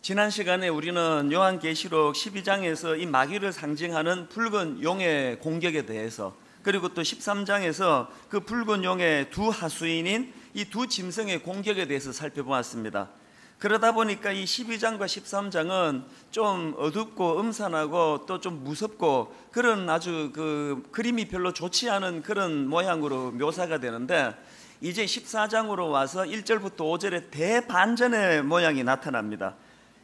지난 시간에 우리는 요한계시록 12장에서 이 마귀를 상징하는 붉은 용의 공격에 대해서, 그리고 또 13장에서 그 붉은 용의 두 하수인인 이 두 짐승의 공격에 대해서 살펴보았습니다. 그러다 보니까 이 12장과 13장은 좀 어둡고 음산하고 또 좀 무섭고 그런 아주 그림이 별로 좋지 않은 그런 모양으로 묘사가 되는데, 이제 14장으로 와서 1절부터 5절에 대반전의 모양이 나타납니다.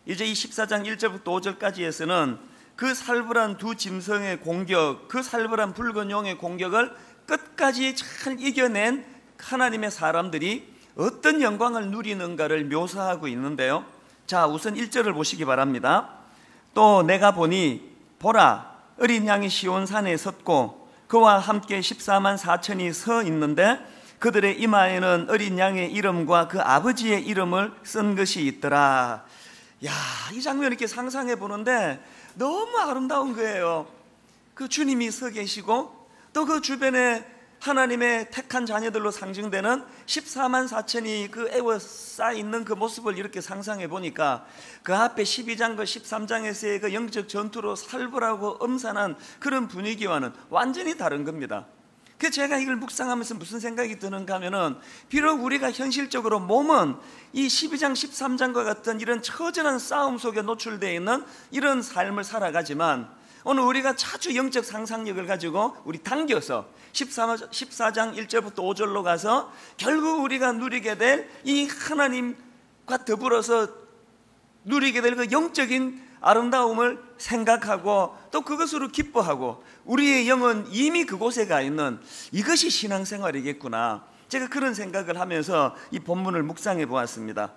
이제 이 14장 1절부터 5절까지에서는 그 살벌한 두 짐승의 공격, 그 살벌한 붉은 용의 공격을 끝까지 잘 이겨낸 하나님의 사람들이 어떤 영광을 누리는가를 묘사하고 있는데요. 자, 우선 1절을 보시기 바랍니다. 또 내가 보니 보라, 어린 양이 시온산에 섰고 그와 함께 14만 4천이 서 있는데 그들의 이마에는 어린 양의 이름과 그 아버지의 이름을 쓴 것이 있더라. 야, 이 장면 이렇게 상상해 보는데 너무 아름다운 거예요. 그 주님이 서 계시고 또 그 주변에 하나님의 택한 자녀들로 상징되는 14만 4천이 그 에워싸 있는 그 모습을 이렇게 상상해 보니까 그 앞에 12장과 13장에서의 그 영적 전투로 살벌하고 음산한 그런 분위기와는 완전히 다른 겁니다. 그래서 제가 이걸 묵상하면서 무슨 생각이 드는가 하면은, 비록 우리가 현실적으로 몸은 이 12장 13장과 같은 이런 처절한 싸움 속에 노출되어 있는 이런 삶을 살아가지만, 오늘 우리가 자주 영적 상상력을 가지고 우리 당겨서 14장 1절부터 5절로 가서 결국 우리가 누리게 될 이 하나님과 더불어서 누리게 될 그 영적인 아름다움을 생각하고 또 그것으로 기뻐하고 우리의 영은 이미 그곳에 가 있는, 이것이 신앙생활이겠구나, 제가 그런 생각을 하면서 이 본문을 묵상해 보았습니다.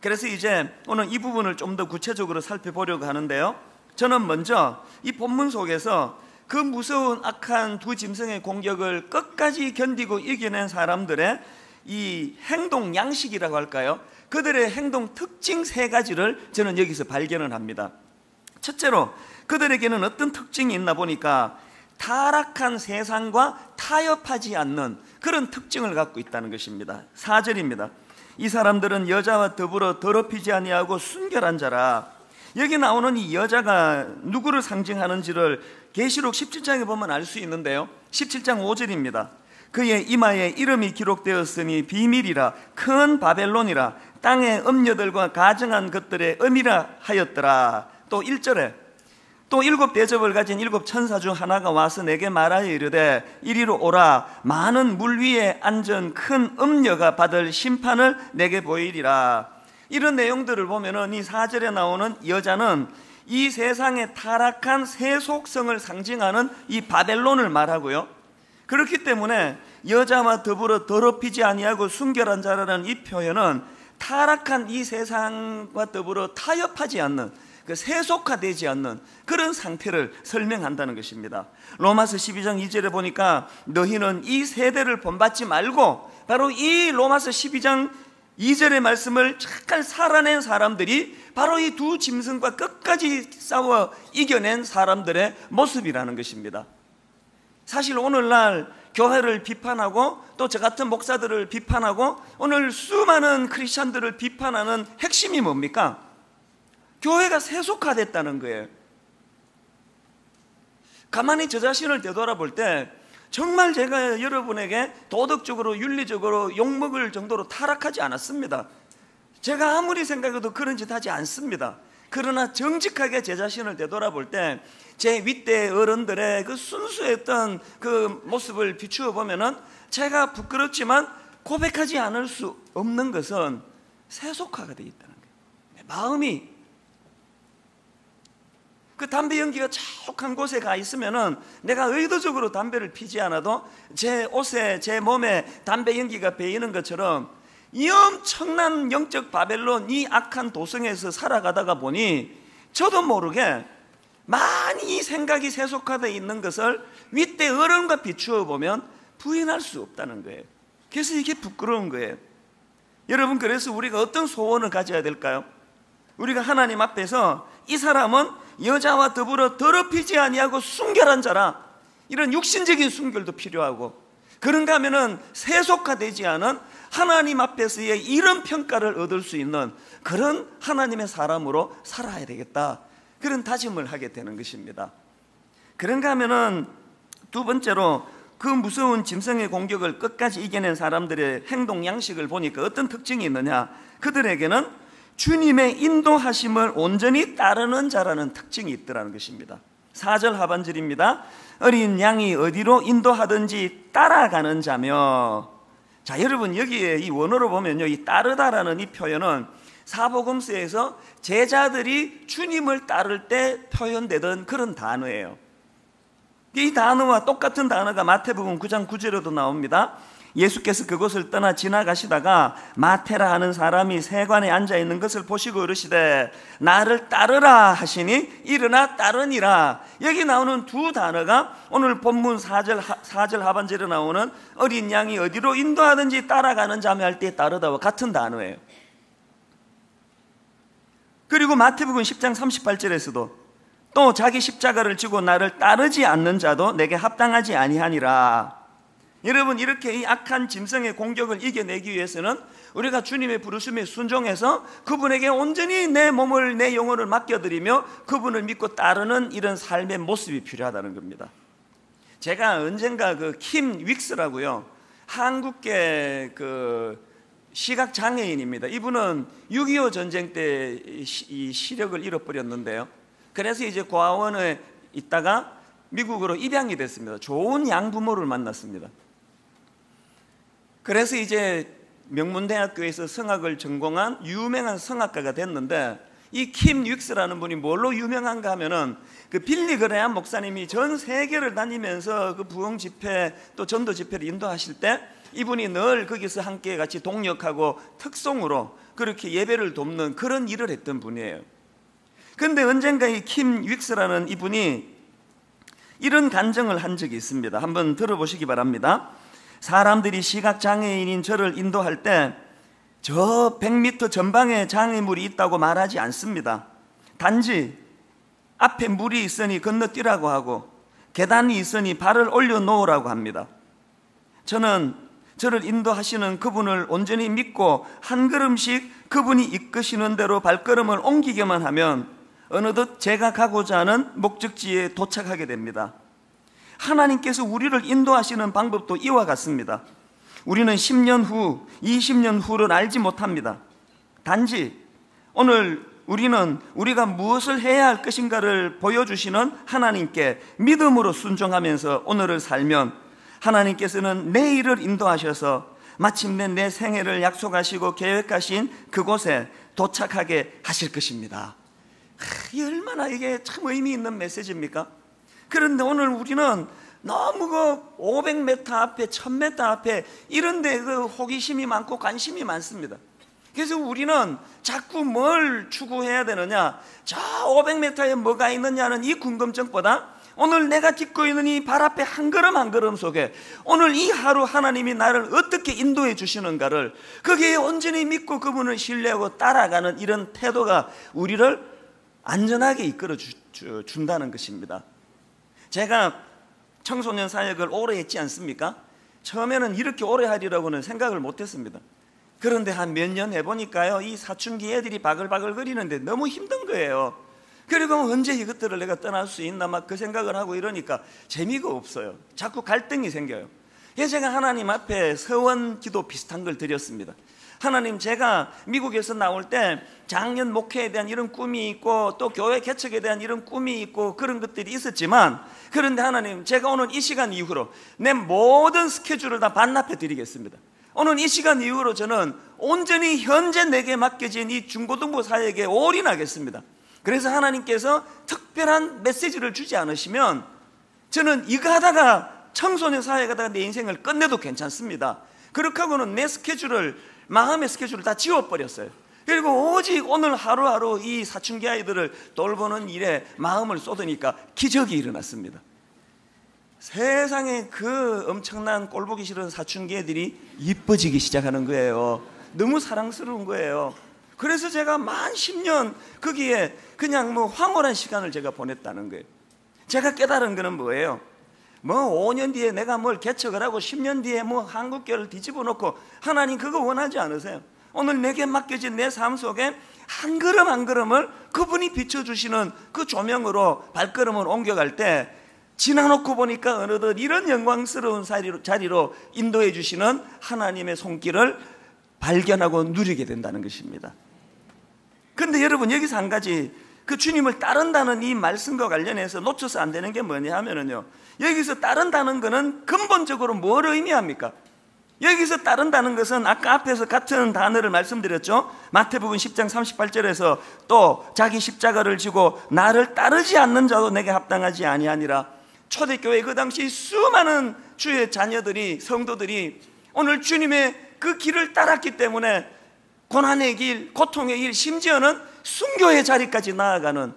그래서 이제 오늘 이 부분을 좀 더 구체적으로 살펴보려고 하는데요, 저는 먼저 이 본문 속에서 그 무서운 악한 두 짐승의 공격을 끝까지 견디고 이겨낸 사람들의 이 행동 양식이라고 할까요? 그들의 행동 특징 세 가지를 저는 여기서 발견을 합니다. 첫째로 그들에게는 어떤 특징이 있나 보니까 타락한 세상과 타협하지 않는 그런 특징을 갖고 있다는 것입니다. 4절입니다. 이 사람들은 여자와 더불어 더럽히지 아니하고 순결한 자라. 여기 나오는 이 여자가 누구를 상징하는지를 계시록 17장에 보면 알 수 있는데요, 17장 5절입니다. 그의 이마에 이름이 기록되었으니 비밀이라, 큰 바벨론이라, 땅의 음녀들과 가증한 것들의 음이라 하였더라. 또 1절에 또 7 대접을 가진 7 천사 중 하나가 와서 내게 말하여 이르되 이리로 오라, 많은 물 위에 앉은 큰 음녀가 받을 심판을 내게 보이리라. 이런 내용들을 보면은 이 4절에 나오는 여자는 이 세상의 타락한 세속성을 상징하는 이 바벨론을 말하고요, 그렇기 때문에 여자와 더불어 더럽히지 아니하고 순결한 자라는 이 표현은 타락한 이 세상과 더불어 타협하지 않는, 그 세속화되지 않는 그런 상태를 설명한다는 것입니다. 로마서 12장 2절에 보니까 너희는 이 세대를 본받지 말고, 바로 이 로마서 12장 2절의 말씀을 잠깐 살아낸 사람들이 바로 이 두 짐승과 끝까지 싸워 이겨낸 사람들의 모습이라는 것입니다. 사실 오늘날 교회를 비판하고 또 저 같은 목사들을 비판하고 오늘 수많은 크리스찬들을 비판하는 핵심이 뭡니까? 교회가 세속화됐다는 거예요. 가만히 저 자신을 되돌아볼 때 정말 제가 여러분에게 도덕적으로 윤리적으로 욕먹을 정도로 타락하지 않았습니다. 제가 아무리 생각해도 그런 짓 하지 않습니다. 그러나 정직하게 제 자신을 되돌아볼 때 제 윗대 어른들의 그 순수했던 그 모습을 비추어 보면은 제가 부끄럽지만 고백하지 않을 수 없는 것은 세속화가 되어 있다는 거예요. 마음이 그 담배 연기가 자욱한 곳에 가 있으면은 내가 의도적으로 담배를 피지 않아도 제 옷에, 제 몸에 담배 연기가 배이는 것처럼 이 엄청난 영적 바벨론, 이 악한 도성에서 살아가다가 보니 저도 모르게 많이 생각이 세속화되어 있는 것을 윗대 어른과 비추어 보면 부인할 수 없다는 거예요. 그래서 이게 부끄러운 거예요. 여러분, 그래서 우리가 어떤 소원을 가져야 될까요? 우리가 하나님 앞에서 이 사람은 여자와 더불어 더럽히지 아니하고 순결한 자라, 이런 육신적인 순결도 필요하고, 그런가 하면은 세속화되지 않은 하나님 앞에서의 이런 평가를 얻을 수 있는 그런 하나님의 사람으로 살아야 되겠다, 그런 다짐을 하게 되는 것입니다. 그런가 하면은 두 번째로 그 무서운 짐승의 공격을 끝까지 이겨낸 사람들의 행동 양식을 보니까 어떤 특징이 있느냐, 그들에게는 주님의 인도하심을 온전히 따르는 자라는 특징이 있더라는 것입니다. 4절 하반절입니다. 어린 양이 어디로 인도하든지 따라가는 자며. 자, 여러분, 여기에 이 원어로 보면요, 이 따르다라는 이 표현은 사복음서에서 제자들이 주님을 따를 때 표현되던 그런 단어예요. 이 단어와 똑같은 단어가 마태복음 9장 9절에도 나옵니다. 예수께서 그곳을 떠나 지나가시다가 마태라 하는 사람이 세관에 앉아있는 것을 보시고 이르시되 나를 따르라 하시니 일어나 따르니라. 여기 나오는 두 단어가 오늘 본문 4절 하반절에 나오는 어린 양이 어디로 인도하든지 따라가는 자매 할 때 따르다와 같은 단어예요. 그리고 마태복음 10장 38절에서도 또 자기 십자가를 지고 나를 따르지 않는 자도 내게 합당하지 아니하니라. 여러분, 이렇게 이 악한 짐승의 공격을 이겨내기 위해서는 우리가 주님의 부르심에 순종해서 그분에게 온전히 내 몸을, 내 영혼을 맡겨드리며 그분을 믿고 따르는 이런 삶의 모습이 필요하다는 겁니다. 제가 언젠가 그 킴 윅스라고요, 한국계 그 시각장애인입니다. 이분은 6.25 전쟁 때 이 시력을 잃어버렸는데요, 그래서 이제 고아원에 있다가 미국으로 입양이 됐습니다. 좋은 양부모를 만났습니다. 그래서 이제 명문대학교에서 성악을 전공한 유명한 성악가가 됐는데, 이 킴 윅스라는 분이 뭘로 유명한가 하면은 그 빌리 그레함 목사님이 전 세계를 다니면서 그 부흥 집회 또 전도 집회를 인도하실 때 이분이 늘 거기서 함께 같이 동역하고 특송으로 그렇게 예배를 돕는 그런 일을 했던 분이에요. 그런데 언젠가 이 킴 윅스라는 이분이 이런 간증을 한 적이 있습니다. 한번 들어보시기 바랍니다. 사람들이 시각장애인인 저를 인도할 때 저 100m 전방에 장애물이 있다고 말하지 않습니다. 단지 앞에 물이 있으니 건너뛰라고 하고 계단이 있으니 발을 올려놓으라고 합니다. 저는 저를 인도하시는 그분을 온전히 믿고 한 걸음씩 그분이 이끄시는 대로 발걸음을 옮기기만 하면 어느덧 제가 가고자 하는 목적지에 도착하게 됩니다. 하나님께서 우리를 인도하시는 방법도 이와 같습니다. 우리는 10년 후, 20년 후를 알지 못합니다. 단지 오늘 우리는 우리가 무엇을 해야 할 것인가를 보여주시는 하나님께 믿음으로 순종하면서 오늘을 살면 하나님께서는 내일을 인도하셔서 마침내 내 생애를 약속하시고 계획하신 그곳에 도착하게 하실 것입니다. 얼마나 이게 참 의미 있는 메시지입니까? 그런데 오늘 우리는 너무 그 500m 앞에 1000m 앞에 이런 데 그 호기심이 많고 관심이 많습니다. 그래서 우리는 자꾸 뭘 추구해야 되느냐, 저 500m에 뭐가 있느냐는 이 궁금증보다 오늘 내가 딛고 있는 이 발 앞에 한 걸음 한 걸음 속에 오늘 이 하루 하나님이 나를 어떻게 인도해 주시는가를 거기에 온전히 믿고 그분을 신뢰하고 따라가는 이런 태도가 우리를 안전하게 이끌어 준다는 것입니다. 제가 청소년 사역을 오래 했지 않습니까? 처음에는 이렇게 오래 하리라고는 생각을 못했습니다. 그런데 한 몇 년 해보니까요, 이 사춘기 애들이 바글바글 거리는데 너무 힘든 거예요. 그리고 언제 이것들을 내가 떠날 수 있나 막 그 생각을 하고 이러니까 재미가 없어요. 자꾸 갈등이 생겨요. 그래서 제가 하나님 앞에 서원 기도 비슷한 걸 드렸습니다. 하나님, 제가 미국에서 나올 때 장년 목회에 대한 이런 꿈이 있고 또 교회 개척에 대한 이런 꿈이 있고 그런 것들이 있었지만, 그런데 하나님, 제가 오늘 이 시간 이후로 내 모든 스케줄을 다 반납해 드리겠습니다. 오늘 이 시간 이후로 저는 온전히 현재 내게 맡겨진 이 중고등부 사역에 올인하겠습니다. 그래서 하나님께서 특별한 메시지를 주지 않으시면 저는 이거 하다가 청소년 사역하다가 내 인생을 끝내도 괜찮습니다. 그렇게 하고는 내 스케줄을, 마음의 스케줄을 다 지워버렸어요. 그리고 오직 오늘 하루하루 이 사춘기 아이들을 돌보는 일에 마음을 쏟으니까 기적이 일어났습니다. 세상에 그 엄청난 꼴보기 싫은 사춘기 애들이 이뻐지기 시작하는 거예요. 너무 사랑스러운 거예요. 그래서 제가 만 10년 거기에 그냥 뭐 황홀한 시간을 제가 보냈다는 거예요. 제가 깨달은 거는 뭐예요? 뭐 5년 뒤에 내가 뭘 개척을 하고 10년 뒤에 뭐 한국교회를 뒤집어 놓고, 하나님 그거 원하지 않으세요. 오늘 내게 맡겨진 내 삶 속에 한 걸음 한 걸음을 그분이 비춰주시는 그 조명으로 발걸음을 옮겨갈 때 지나놓고 보니까 어느덧 이런 영광스러운 자리로 인도해 주시는 하나님의 손길을 발견하고 누리게 된다는 것입니다. 그런데 여러분, 여기서 한 가지, 그 주님을 따른다는 이 말씀과 관련해서 놓쳐서 안 되는 게 뭐냐 하면요, 여기서 따른다는 것은 근본적으로 뭘 의미합니까? 여기서 따른다는 것은 아까 앞에서 같은 단어를 말씀드렸죠. 마태복음 10장 38절에서 또 자기 십자가를 지고 나를 따르지 않는 자도 내게 합당하지 아니하니라. 초대교회 그 당시 수많은 주의 자녀들이, 성도들이 오늘 주님의 그 길을 따랐기 때문에 고난의 길, 고통의 길, 심지어는 순교의 자리까지 나아가는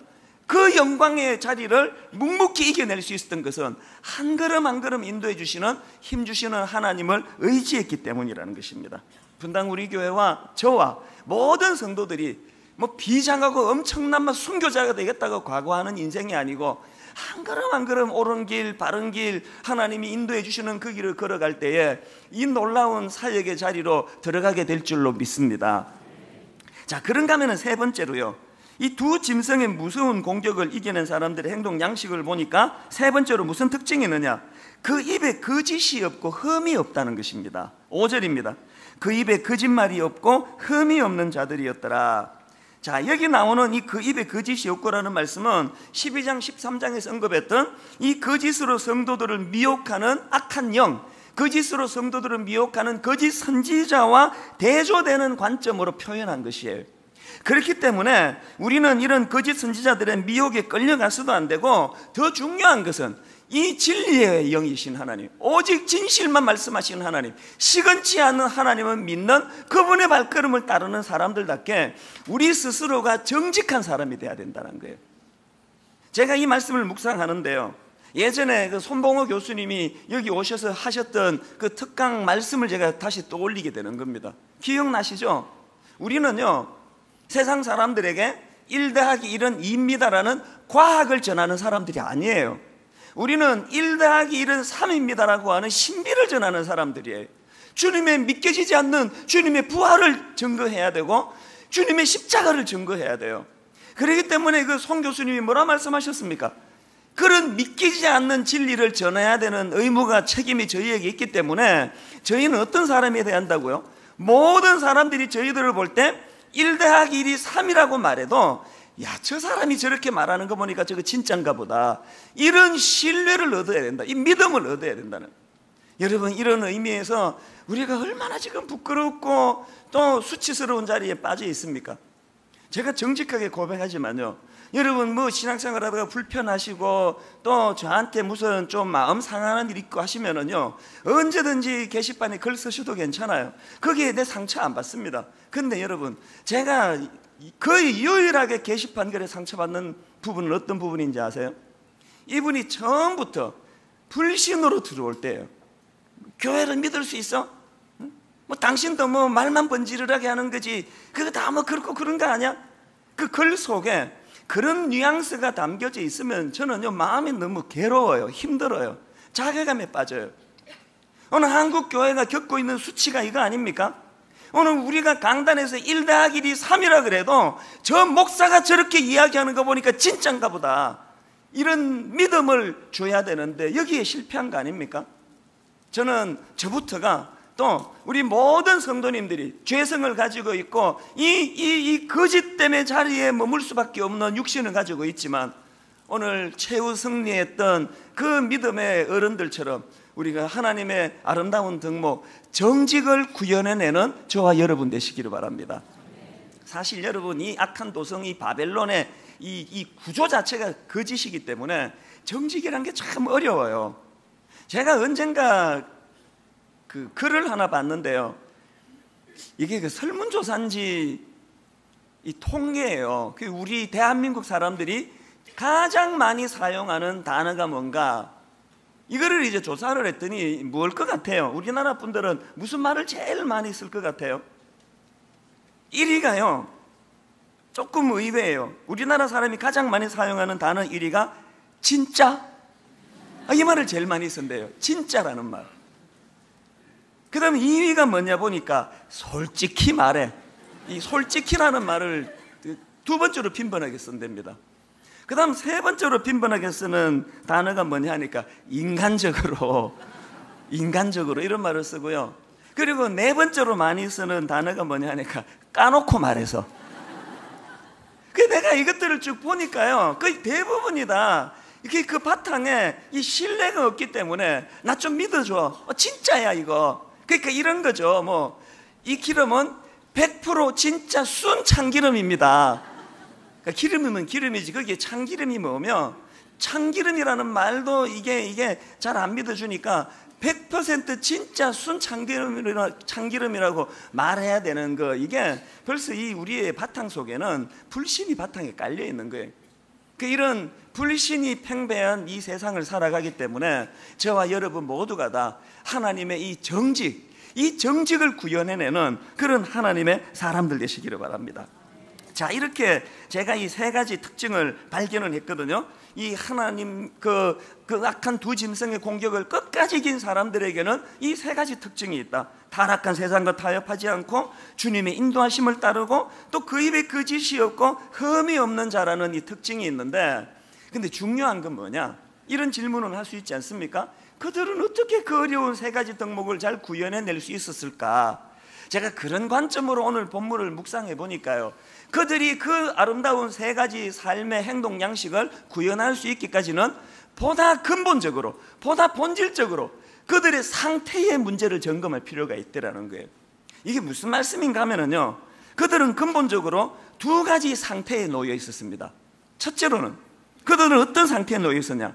그 영광의 자리를 묵묵히 이겨낼 수 있었던 것은 한 걸음 한 걸음 인도해 주시는, 힘 주시는 하나님을 의지했기 때문이라는 것입니다. 분당 우리 교회와 저와 모든 성도들이 뭐 비장하고 엄청난 순교자가 되겠다고 과거하는 인생이 아니고, 한 걸음 한 걸음 옳은 길, 바른 길, 하나님이 인도해 주시는 그 길을 걸어갈 때에 이 놀라운 사역의 자리로 들어가게 될 줄로 믿습니다. 자, 그런가 하면 세 번째로요, 이 두 짐승의 무서운 공격을 이겨낸 사람들의 행동 양식을 보니까 세 번째로 무슨 특징이 있느냐, 그 입에 거짓이 없고 흠이 없다는 것입니다. 5절입니다. 그 입에 거짓말이 없고 흠이 없는 자들이었더라. 자, 여기 나오는 이 그 입에 거짓이 없고라는 말씀은 12장 13장에서 언급했던 이 거짓으로 성도들을 미혹하는 악한 영, 거짓으로 성도들을 미혹하는 거짓 선지자와 대조되는 관점으로 표현한 것이에요. 그렇기 때문에 우리는 이런 거짓 선지자들의 미혹에 끌려가서도 안 되고, 더 중요한 것은 이 진리의 영이신 하나님, 오직 진실만 말씀하시는 하나님, 시건치 않는 하나님을 믿는 그분의 발걸음을 따르는 사람들답게 우리 스스로가 정직한 사람이 돼야 된다는 거예요. 제가 이 말씀을 묵상하는데요, 예전에 그 손봉호 교수님이 여기 오셔서 하셨던 그 특강 말씀을 제가 다시 떠올리게 되는 겁니다. 기억나시죠? 우리는요, 세상 사람들에게 1 더하기 1은 2입니다라는 과학을 전하는 사람들이 아니에요. 우리는 1 더하기 1은 3입니다라고 하는 신비를 전하는 사람들이에요. 주님의 믿겨지지 않는 주님의 부활을 증거해야 되고, 주님의 십자가를 증거해야 돼요. 그렇기 때문에 그 송 교수님이 뭐라 말씀하셨습니까? 그런 믿기지 않는 진리를 전해야 되는 의무가, 책임이 저희에게 있기 때문에 저희는 어떤 사람이 돼야 한다고요? 모든 사람들이 저희들을 볼 때 1 더하기 1이 3이라고 말해도, 야, 저 사람이 저렇게 말하는 거 보니까 저거 진짠가 보다, 이런 신뢰를 얻어야 된다, 이 믿음을 얻어야 된다는. 여러분, 이런 의미에서 우리가 얼마나 지금 부끄럽고 또 수치스러운 자리에 빠져 있습니까? 제가 정직하게 고백하지만요, 여러분 뭐 신앙생활 하다가 불편하시고 또 저한테 무슨 좀 마음 상하는 일 있고 하시면은요, 언제든지 게시판에 글 쓰셔도 괜찮아요. 거기에 내 상처 안 받습니다. 근데 여러분, 제가 거의 유일하게 게시판 글에 상처받는 부분은 어떤 부분인지 아세요? 이분이 처음부터 불신으로 들어올 때예요. 교회를 믿을 수 있어? 뭐 당신도 뭐 말만 번지르르하게 하는 거지, 그거 다 뭐 그렇고 그런 거 아니야? 그 글 속에 그런 뉘앙스가 담겨져 있으면 저는요, 마음이 너무 괴로워요. 힘들어요. 자괴감에 빠져요. 오늘 한국 교회가 겪고 있는 수치가 이거 아닙니까? 오늘 우리가 강단에서 1 더하기 1이 3이라 그래도 저 목사가 저렇게 이야기하는 거 보니까 진짠가 보다, 이런 믿음을 줘야 되는데 여기에 실패한 거 아닙니까? 저는 저부터가 또 우리 모든 성도님들이 죄성을 가지고 있고 이 거짓 때문에 자리에 머물 수밖에 없는 육신을 가지고 있지만, 오늘 최후 승리했던 그 믿음의 어른들처럼 우리가 하나님의 아름다운 덕목 정직을 구현해내는 저와 여러분 되시기를 바랍니다. 사실 여러분, 이 악한 도성, 이 바벨론의 이 구조 자체가 거짓이기 때문에 정직이라는 게 참 어려워요. 제가 언젠가 그 글을 하나 봤는데요, 이게 그 설문조사인지 이 통계예요. 그 우리 대한민국 사람들이 가장 많이 사용하는 단어가 뭔가, 이거를 이제 조사를 했더니 뭘 것 같아요? 우리나라 분들은 무슨 말을 제일 많이 쓸 것 같아요? 1위가요, 조금 의외예요. 우리나라 사람이 가장 많이 사용하는 단어 1위가 진짜? 이 말을 제일 많이 쓴대요. 진짜라는 말. 그 다음에 2위가 뭐냐 보니까 솔직히 말해. 이 솔직히라는 말을 두 번째로 빈번하게 쓴답니다. 그 다음 세 번째로 빈번하게 쓰는 단어가 뭐냐 하니까 인간적으로 이런 말을 쓰고요. 그리고 네 번째로 많이 쓰는 단어가 뭐냐 하니까 까놓고 말해서. 그 내가 이것들을 쭉 보니까요, 거의 대부분이 다 이렇게 그 바탕에 이 신뢰가 없기 때문에 나 좀 믿어줘. 진짜야 이거. 그러니까 이런 거죠. 뭐 이 기름은 100% 진짜 순 참기름입니다. 그러니까 기름이면 기름이지 거기에 참기름이 뭐면 참기름이라는 말도 이게 잘 안 믿어주니까 100% 진짜 순 참기름이라고 말해야 되는 거, 이게 벌써 이 우리의 바탕 속에는 불신이 바탕에 깔려 있는 거예요. 이런 불신이 팽배한 이 세상을 살아가기 때문에 저와 여러분 모두가 다 하나님의 이 정직을 구현해내는 그런 하나님의 사람들 되시기를 바랍니다. 자, 이렇게 제가 이 세 가지 특징을 발견을 했거든요. 이 하나님 그 악한 두 짐승의 공격을 끝까지 이긴 사람들에게는 이 세 가지 특징이 있다. 타락한 세상과 타협하지 않고 주님의 인도하심을 따르고 또 그 입에 거짓이 없고 흠이 없는 자라는 이 특징이 있는데, 근데 중요한 건 뭐냐? 이런 질문을 할 수 있지 않습니까? 그들은 어떻게 그 어려운 세 가지 덕목을 잘 구현해낼 수 있었을까? 제가 그런 관점으로 오늘 본문을 묵상해 보니까요, 그들이 그 아름다운 세 가지 삶의 행동 양식을 구현할 수 있기까지는 보다 근본적으로, 보다 본질적으로 그들의 상태의 문제를 점검할 필요가 있다라는 거예요. 이게 무슨 말씀인가 하면요, 그들은 근본적으로 두 가지 상태에 놓여 있었습니다. 첫째로는 그들은 어떤 상태에 놓여 있었냐?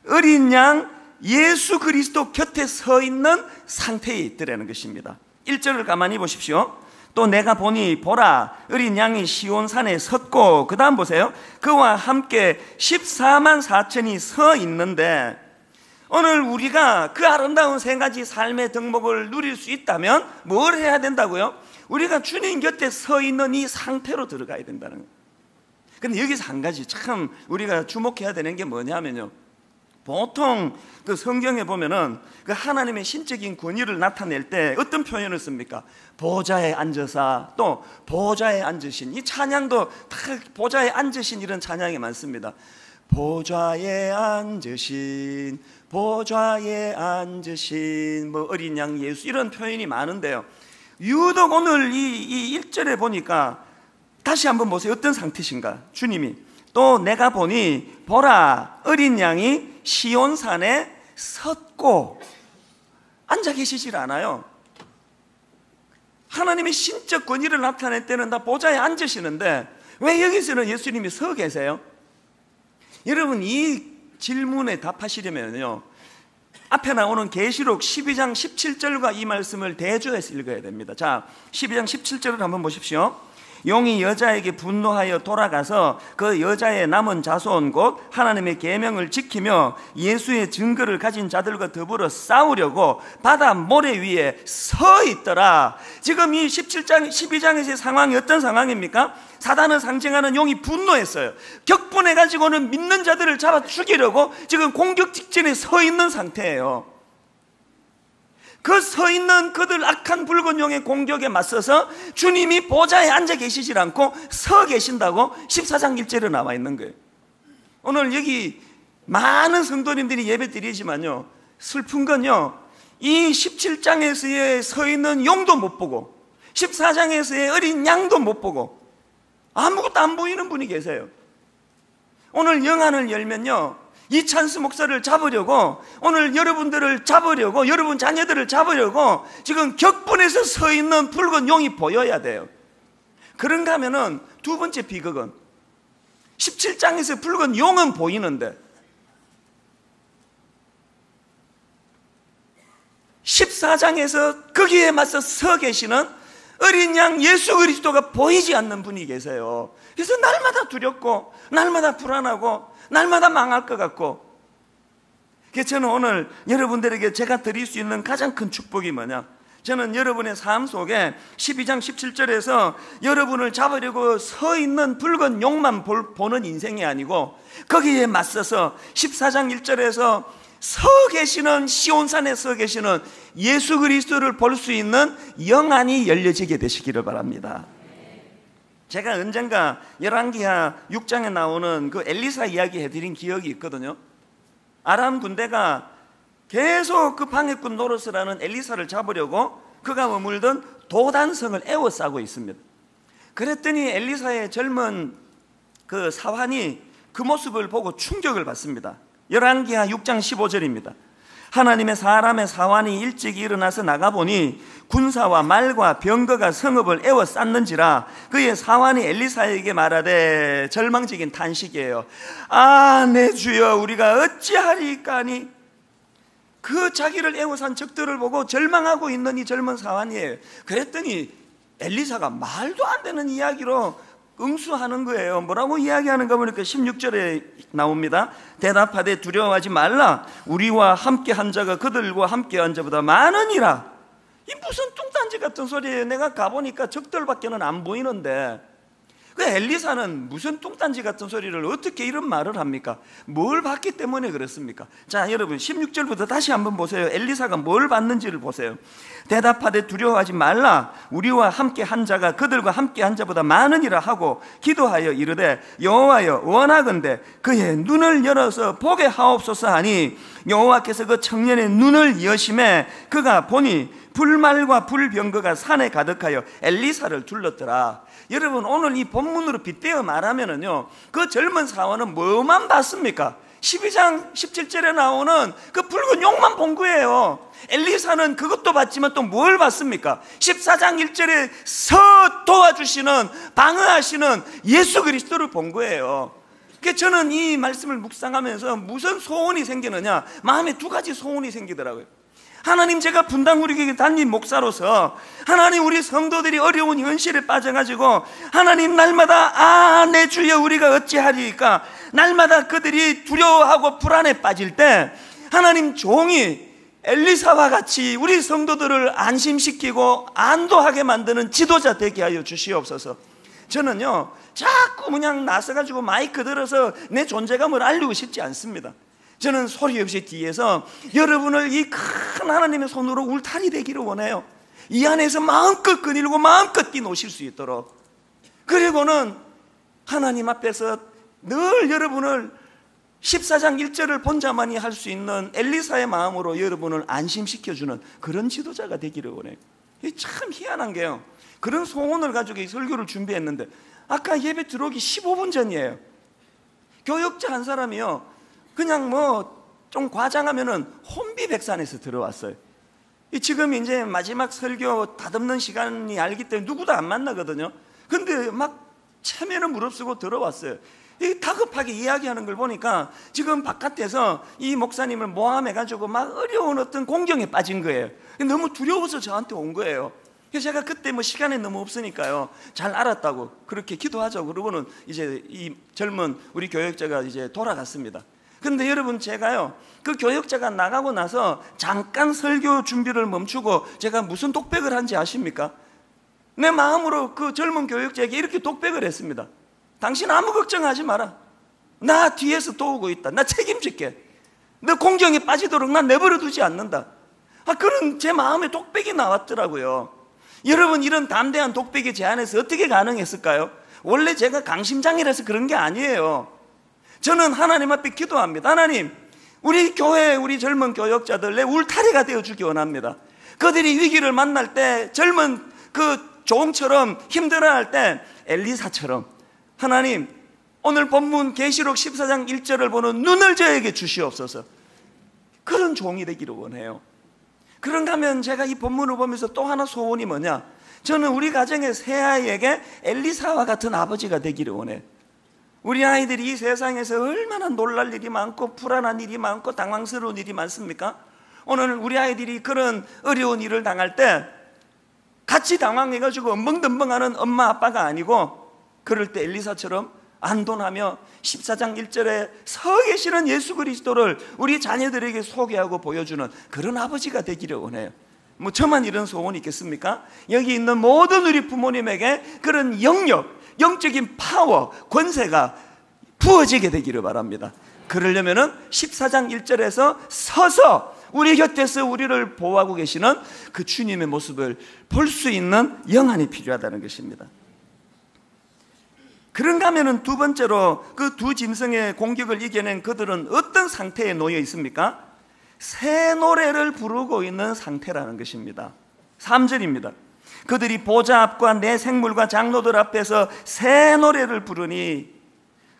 어린 양 예수 그리스도 곁에 서 있는 상태에 있더라는 것입니다. 1절을 가만히 보십시오. 또 내가 보니 보라 어린 양이 시온산에 섰고, 그 다음 보세요. 그와 함께 14만 4천이 서 있는데, 오늘 우리가 그 아름다운 세 가지 삶의 덕목을 누릴 수 있다면 뭘 해야 된다고요? 우리가 주님 곁에 서 있는 이 상태로 들어가야 된다는 거예요. 근데 여기서 한 가지 참 우리가 주목해야 되는 게 뭐냐면요, 보통 그 성경에 보면은 그 하나님의 신적인 권위를 나타낼 때 어떤 표현을 씁니까? 보좌에 앉으사, 또 보좌에 앉으신. 이 찬양도 다 보좌에 앉으신 이런 찬양이 많습니다. 보좌에 앉으신, 보좌에 앉으신, 뭐 어린 양 예수, 이런 표현이 많은데요, 유독 오늘 이 1절에 보니까 다시 한번 보세요. 어떤 상태신가? 주님이 또 내가 보니 보라 어린 양이 시온산에 섰고, 앉아 계시질 않아요. 하나님의 신적 권위를 나타낼 때는 다 보좌에 앉으시는데 왜 여기서는 예수님이 서 계세요? 여러분, 이 질문에 답하시려면요, 앞에 나오는 계시록 12장 17절과 이 말씀을 대조해서 읽어야 됩니다. 자, 12장 17절을 한번 보십시오. 용이 여자에게 분노하여 돌아가서 그 여자의 남은 자손 곧 하나님의 계명을 지키며 예수의 증거를 가진 자들과 더불어 싸우려고 바다 모래 위에 서 있더라. 지금 이 17장 12장에서의 상황이 어떤 상황입니까? 사단을 상징하는 용이 분노했어요. 격분해가지고는 믿는 자들을 잡아 죽이려고 지금 공격 직전에 서 있는 상태예요. 그 서 있는 그들 악한 붉은 용의 공격에 맞서서 주님이 보좌에 앉아 계시질 않고 서 계신다고 14장 1절에 나와 있는 거예요. 오늘 여기 많은 성도님들이 예배 드리지만요, 슬픈 건요, 이 17장에서의 서 있는 용도 못 보고 14장에서의 어린 양도 못 보고 아무것도 안 보이는 분이 계세요. 오늘 영안을 열면요, 이찬수 목사를 잡으려고, 오늘 여러분들을 잡으려고, 여러분 자녀들을 잡으려고 지금 격분해서 서 있는 붉은 용이 보여야 돼요. 그런가 하면은 두 번째 비극은 17장에서 붉은 용은 보이는데 14장에서 거기에 맞서 서 계시는 어린 양 예수 그리스도가 보이지 않는 분이 계세요. 그래서 날마다 두렵고 날마다 불안하고 날마다 망할 것 같고. 그래서 저는 오늘 여러분들에게 제가 드릴 수 있는 가장 큰 축복이 뭐냐, 저는 여러분의 삶 속에 12장 17절에서 여러분을 잡으려고 서 있는 붉은 용만 보는 인생이 아니고 거기에 맞서서 14장 1절에서 서 계시는, 시온산에 서 계시는 예수 그리스도를 볼 수 있는 영안이 열려지게 되시기를 바랍니다. 제가 언젠가 열왕기하 6장에 나오는 그 엘리사 이야기 해드린 기억이 있거든요. 아람 군대가 계속 그 방해꾼 노릇을 하는 엘리사를 잡으려고 그가 머물던 도단성을 에워싸고 있습니다. 그랬더니 엘리사의 젊은 그 사환이 그 모습을 보고 충격을 받습니다. 열왕기하 6장 15절입니다. 하나님의 사람의 사환이 일찍 일어나서 나가보니 군사와 말과 병거가 성읍을 에워쌌는지라. 그의 사환이 엘리사에게 말하되, 절망적인 탄식이에요. 아, 내 주여, 우리가 어찌하리까니. 그 자기를 에워싼 적들을 보고 절망하고 있는 이 젊은 사환이에요. 그랬더니 엘리사가 말도 안 되는 이야기로 응수하는 거예요. 뭐라고 이야기하는가 보니까 16절에 나옵니다. 대답하되 두려워하지 말라. 우리와 함께 한 자가 그들과 함께 한 자보다 많으니라. 이 무슨 뚱딴지 같은 소리예요. 내가 가보니까 적들밖에는 안 보이는데 그 엘리사는 무슨 뚱딴지 같은 소리를 어떻게 이런 말을 합니까? 뭘 봤기 때문에 그렇습니까? 자, 여러분 16절부터 다시 한번 보세요. 엘리사가 뭘 봤는지를 보세요. 대답하되 두려워하지 말라. 우리와 함께 한 자가 그들과 함께 한 자보다 많으니라 하고 기도하여 이르되, 여호와여, 원하건대 그의 눈을 열어서 보게 하옵소서 하니, 여호와께서 그 청년의 눈을 여심해 그가 보니 불말과 불병거가 산에 가득하여 엘리사를 둘렀더라. 여러분, 오늘 이 본문으로 빗대어 말하면은요, 그 젊은 사원은 뭐만 봤습니까? 12장 17절에 나오는 그 붉은 용만 본 거예요. 엘리사는 그것도 봤지만 또 뭘 봤습니까? 14장 1절에 서 도와주시는, 방어하시는 예수 그리스도를 본 거예요. 그래서 저는 이 말씀을 묵상하면서 무슨 소원이 생기느냐, 마음에 두 가지 소원이 생기더라고요. 하나님, 제가 분당 우리 교회 담임 목사로서 하나님, 우리 성도들이 어려운 현실에 빠져가지고 하나님, 날마다 아, 내 주여, 우리가 어찌하리까, 날마다 그들이 두려워하고 불안에 빠질 때 하나님, 종이 엘리사와 같이 우리 성도들을 안심시키고 안도하게 만드는 지도자 되게 하여 주시옵소서. 저는요, 자꾸 그냥 나서가지고 마이크 들어서 내 존재감을 알리고 싶지 않습니다. 저는 소리 없이 뒤에서 여러분을 이 큰 하나님의 손으로 울타리 되기를 원해요. 이 안에서 마음껏 거닐고 마음껏 뛰노실 수 있도록. 그리고는 하나님 앞에서 늘 여러분을 14장 1절을 본자만이 할 수 있는 엘리사의 마음으로 여러분을 안심시켜주는 그런 지도자가 되기를 원해요. 이게 참 희한한 게요, 그런 소원을 가지고 이 설교를 준비했는데 아까 예배 들어오기 15분 전이에요. 교역자 한 사람이요, 그냥 뭐 좀 과장하면은 혼비백산에서 들어왔어요. 지금 이제 마지막 설교 다듬는 시간이 알기 때문에 누구도 안 만나거든요. 근데 막 체면을 무릅쓰고 들어왔어요. 다급하게 이야기하는 걸 보니까 지금 바깥에서 이 목사님을 모함해가지고 막 어려운 어떤 공경에 빠진 거예요. 너무 두려워서 저한테 온 거예요. 그래서 제가 그때 뭐 시간이 너무 없으니까요, 잘 알았다고 그렇게 기도하자고 그러고는 이제 이 젊은 우리 교역자가 이제 돌아갔습니다. 근데 여러분, 제가요, 그 교역자가 나가고 나서 잠깐 설교 준비를 멈추고 제가 무슨 독백을 한지 아십니까? 내 마음으로 그 젊은 교역자에게 이렇게 독백을 했습니다. 당신 아무 걱정하지 마라. 나 뒤에서 도우고 있다. 나 책임질게. 너 공경에 빠지도록 난 내버려 두지 않는다. 그런 제 마음에 독백이 나왔더라고요. 여러분, 이런 담대한 독백이 제 안에서 어떻게 가능했을까요? 원래 제가 강심장이라서 그런 게 아니에요. 저는 하나님 앞에 기도합니다. 하나님, 우리 교회, 우리 젊은 교역자들 내 울타리가 되어주기 원합니다. 그들이 위기를 만날 때, 젊은 그 종처럼 힘들어할 때 엘리사처럼 하나님, 오늘 본문 계시록 14장 1절을 보는 눈을 저에게 주시옵소서. 그런 종이 되기를 원해요. 그런가 하면 제가 이 본문을 보면서 또 하나 소원이 뭐냐, 저는 우리 가정의 새 아이에게 엘리사와 같은 아버지가 되기를 원해요. 우리 아이들이 이 세상에서 얼마나 놀랄 일이 많고 불안한 일이 많고 당황스러운 일이 많습니까? 오늘 우리 아이들이 그런 어려운 일을 당할 때 같이 당황해가지고 멍덤멍하는 엄마 아빠가 아니고, 그럴 때 엘리사처럼 안도하며 14장 1절에 서 계시는 예수 그리스도를 우리 자녀들에게 소개하고 보여주는 그런 아버지가 되기를 원해요. 뭐 저만 이런 소원이 있겠습니까? 여기 있는 모든 우리 부모님에게 그런 영역, 영적인 파워, 권세가 부어지게 되기를 바랍니다. 그러려면은 14장 1절에서 서서 우리 곁에서 우리를 보호하고 계시는 그 주님의 모습을 볼 수 있는 영안이 필요하다는 것입니다. 그런가 하면은 두 번째로 그 두 짐승의 공격을 이겨낸 그들은 어떤 상태에 놓여 있습니까? 새 노래를 부르고 있는 상태라는 것입니다. 3절입니다. 그들이 보좌 앞과 내 생물과 장로들 앞에서 새 노래를 부르니,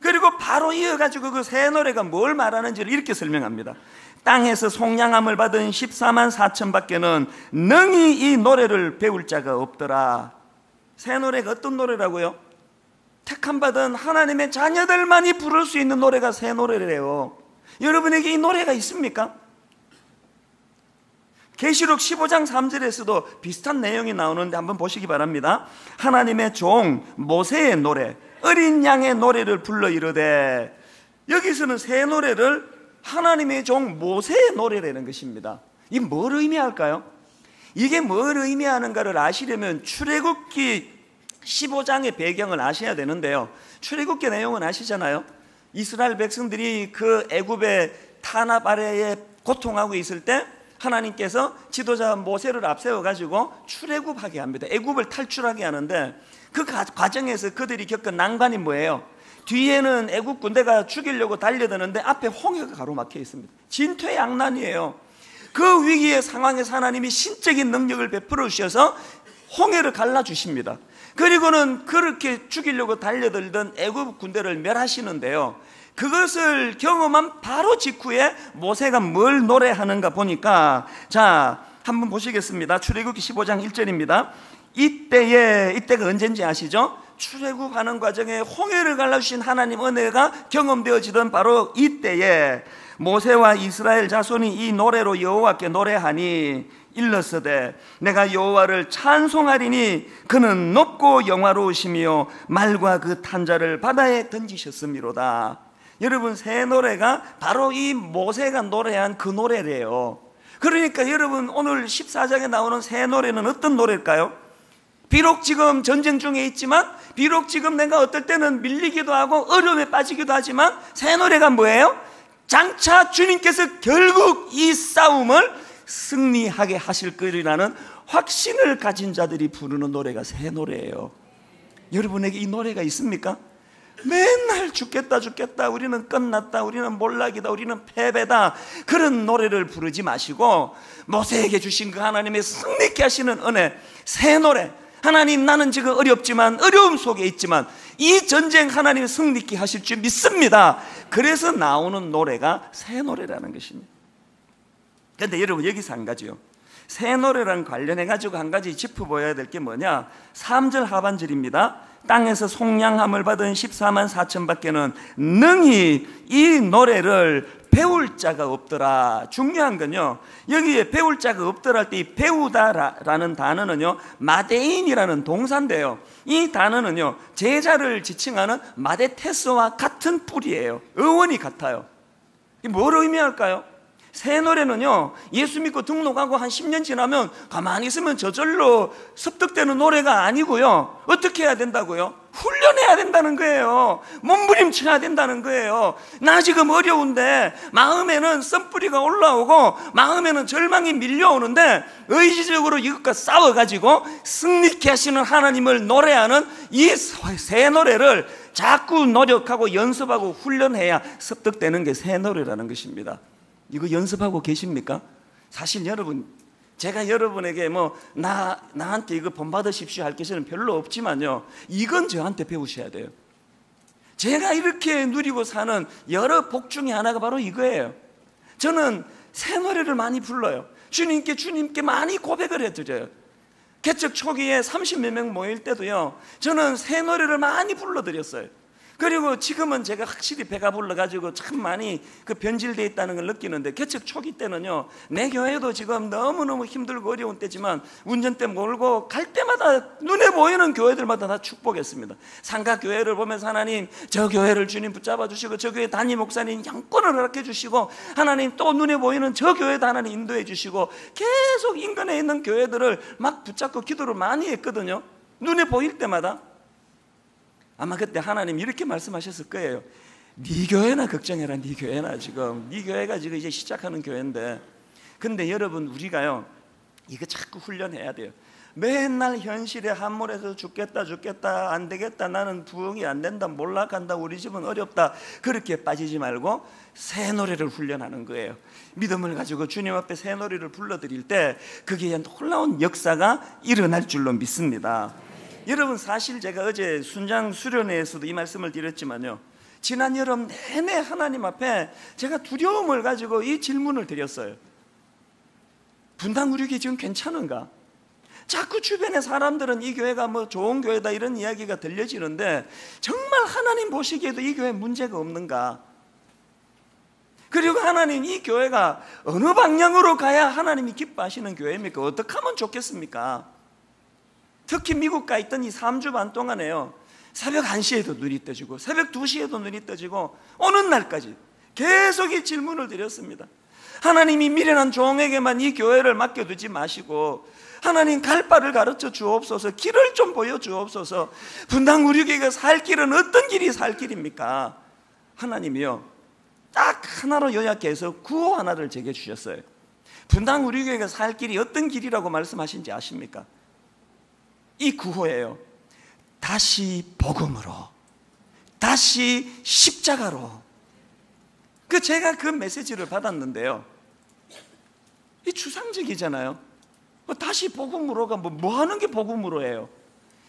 그리고 바로 이어가지고 그 새 노래가 뭘 말하는지를 이렇게 설명합니다. 땅에서 속량함을 받은 14만 4천 밖에는 능히 이 노래를 배울 자가 없더라. 새 노래가 어떤 노래라고요? 택함받은 하나님의 자녀들만이 부를 수 있는 노래가 새 노래래요. 여러분에게 이 노래가 있습니까? 계시록 15장 3절에서도 비슷한 내용이 나오는데 한번 보시기 바랍니다. 하나님의 종 모세의 노래, 어린 양의 노래를 불러 이르되, 여기서는 새 노래를 하나님의 종 모세의 노래라는 것입니다. 이게 뭘 의미할까요? 이게 뭘 의미하는가를 아시려면 출애굽기 15장의 배경을 아셔야 되는데요, 출애굽기 내용은 아시잖아요. 이스라엘 백성들이 그 애굽의 탄압 아래에 고통하고 있을 때 하나님께서 지도자 모세를 앞세워 가지고 출애굽하게 합니다. 애굽을 탈출하게 하는데 그 과정에서 그들이 겪은 난관이 뭐예요? 뒤에는 애굽 군대가 죽이려고 달려드는데 앞에 홍해가 가로막혀 있습니다. 진퇴양난이에요. 그 위기의 상황에서 하나님이 신적인 능력을 베풀어 주셔서 홍해를 갈라주십니다. 그리고는 그렇게 죽이려고 달려들던 애굽 군대를 멸하시는데요, 그것을 경험한 바로 직후에 모세가 뭘 노래하는가 보니까, 자, 한번 보시겠습니다. 출애굽기 15장 1절입니다. 이때가 언젠지 아시죠? 출애굽하는 과정에 홍해를 갈라주신 하나님 은혜가 경험되어지던 바로 이때에 모세와 이스라엘 자손이 이 노래로 여호와께 노래하니 일렀으되, 내가 여호와를 찬송하리니 그는 높고 영화로우시며 말과 그 탄자를 바다에 던지셨음이로다. 여러분, 새 노래가 바로 이 모세가 노래한 그 노래래요. 그러니까 여러분, 오늘 14장에 나오는 새 노래는 어떤 노래일까요? 비록 지금 전쟁 중에 있지만, 비록 지금 내가 어떨 때는 밀리기도 하고 어려움에 빠지기도 하지만, 새 노래가 뭐예요? 장차 주님께서 결국 이 싸움을 승리하게 하실 거리라는 확신을 가진 자들이 부르는 노래가 새 노래예요. 여러분에게 이 노래가 있습니까? 맨날 죽겠다 죽겠다, 우리는 끝났다, 우리는 몰락이다, 우리는 패배다, 그런 노래를 부르지 마시고 모세에게 주신 그 하나님의 승리케 하시는 은혜, 새 노래, 하나님 나는 지금 어렵지만, 어려움 속에 있지만 이 전쟁 하나님 승리케 하실 줄 믿습니다. 그래서 나오는 노래가 새 노래라는 것입니다. 그런데 여러분, 여기서 한 가지요, 새 노래랑 관련해가지고 한 가지 짚어보아야 될 게 뭐냐, 3절 하반절입니다. 땅에서 속량함을 받은 14만 4천 밖에는 능히 이 노래를 배울 자가 없더라. 중요한 건요, 여기에 배울 자가 없더라 할 때 이 배우다라는 단어는요, 마데인이라는 동사인데요, 이 단어는요 제자를 지칭하는 마데테스와 같은 뿌리예요. 어원이 같아요. 이게 뭘 의미할까요? 새 노래는요, 예수 믿고 등록하고 한 10년 지나면 가만히 있으면 저절로 습득되는 노래가 아니고요, 어떻게 해야 된다고요? 훈련해야 된다는 거예요. 몸부림쳐야 된다는 거예요. 나 지금 어려운데 마음에는 썬뿌리가 올라오고 마음에는 절망이 밀려오는데 의지적으로 이것과 싸워가지고 승리케 하시는 하나님을 노래하는 이 새 노래를 자꾸 노력하고 연습하고 훈련해야 습득되는 게 새 노래라는 것입니다. 이거 연습하고 계십니까? 사실 여러분, 제가 여러분에게 나한테 이거 본받으십시오 할 것은 별로 없지만요, 이건 저한테 배우셔야 돼요. 제가 이렇게 누리고 사는 여러 복 중에 하나가 바로 이거예요. 저는 새 노래를 많이 불러요. 주님께 많이 고백을 해드려요. 개척 초기에 30몇 명 모일 때도요, 저는 새 노래를 많이 불러드렸어요. 그리고 지금은 제가 확실히 배가 불러가지고 참 많이 그 변질되어 있다는 걸 느끼는데, 개척 초기 때는요, 내 교회도 지금 너무너무 힘들고 어려운 때지만 운전대 몰고 갈 때마다 눈에 보이는 교회들마다 다 축복했습니다. 삼각교회를 보면서 하나님 저 교회를 주님 붙잡아 주시고, 저 교회 담임 목사님 양권을 허락해 주시고, 하나님 또 눈에 보이는 저 교회도 하나님 인도해 주시고, 계속 인근에 있는 교회들을 막 붙잡고 기도를 많이 했거든요. 눈에 보일 때마다. 아마 그때 하나님 이렇게 말씀하셨을 거예요. 네 교회나 걱정해라. 네 교회나 지금 네 교회가 지금 이제 시작하는 교회인데. 근데 여러분, 우리가요 이거 자꾸 훈련해야 돼요. 맨날 현실에 함몰해서 죽겠다 안 되겠다, 나는 부흥이 안 된다, 몰락한다, 우리 집은 어렵다, 그렇게 빠지지 말고 새 노래를 훈련하는 거예요. 믿음을 가지고 주님 앞에 새 노래를 불러드릴 때 그게 놀라운 역사가 일어날 줄로 믿습니다. 여러분, 사실 제가 어제 순장 수련회에서도 이 말씀을 드렸지만요, 지난 여름 내내 하나님 앞에 제가 두려움을 가지고 이 질문을 드렸어요. 분당 우리교회 지금 괜찮은가? 자꾸 주변의 사람들은 이 교회가 뭐 좋은 교회다 이런 이야기가 들려지는데 정말 하나님 보시기에도 이 교회 문제가 없는가? 그리고 하나님, 이 교회가 어느 방향으로 가야 하나님이 기뻐하시는 교회입니까? 어떻게 하면 좋겠습니까? 특히 미국 가 있던 이 3주 반 동안에요, 새벽 1시에도 눈이 떠지고 새벽 2시에도 눈이 떠지고 오는 날까지 계속 이 질문을 드렸습니다. 하나님이 미련한 종에게만 이 교회를 맡겨두지 마시고 하나님 갈 바를 가르쳐 주옵소서, 길을 좀 보여주옵소서. 분당 우리 교회가 살 길은 어떤 길이 살 길입니까? 하나님이요 딱 하나로 요약해서 구호 하나를 제게 주셨어요. 분당 우리 교회가 살 길이 어떤 길이라고 말씀하신지 아십니까? 이 구호예요. 다시 복음으로, 다시 십자가로. 제가 그 메시지를 받았는데요, 이 추상적이잖아요. 다시 복음으로가 뭐 하는 게 복음으로예요?